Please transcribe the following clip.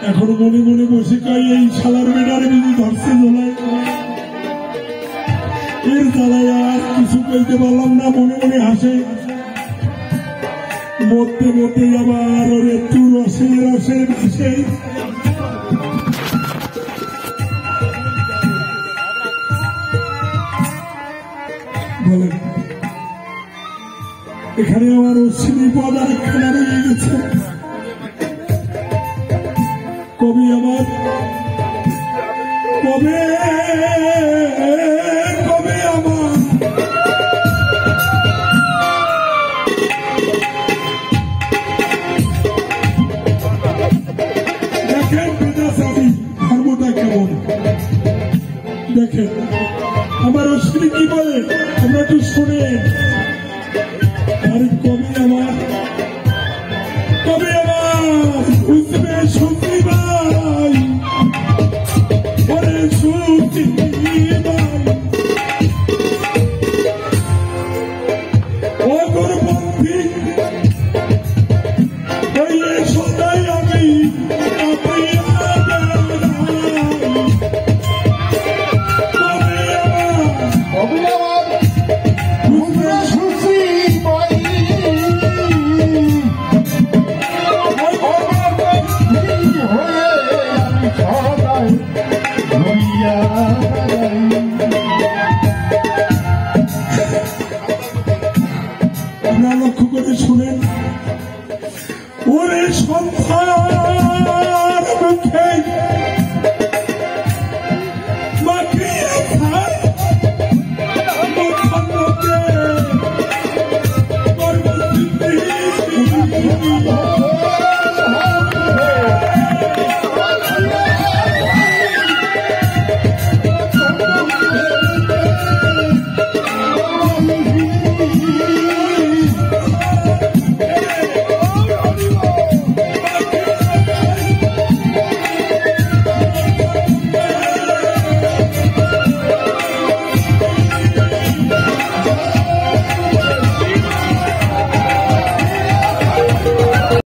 এখন মনে মনে বসে কাই এই শালার মেডারে বুঝি ধরছে জ্বলায় এর জ্বালায় আর কিছু বলতে পারলাম না। মনে মনে হাসে, মধ্যে মধ্যে আবার ওর একটু রসে রসে ভাসে। বলেন এখানে আমার অশ্বিনী পদ আর একখানা রয়ে গেছে। কবি আমার কবে কবে আমার দেখেন বেদাসাবি ধর্মটা কেমন দেখেন। আমার অশ্বিনী কি বলে আমরা একটু শুনে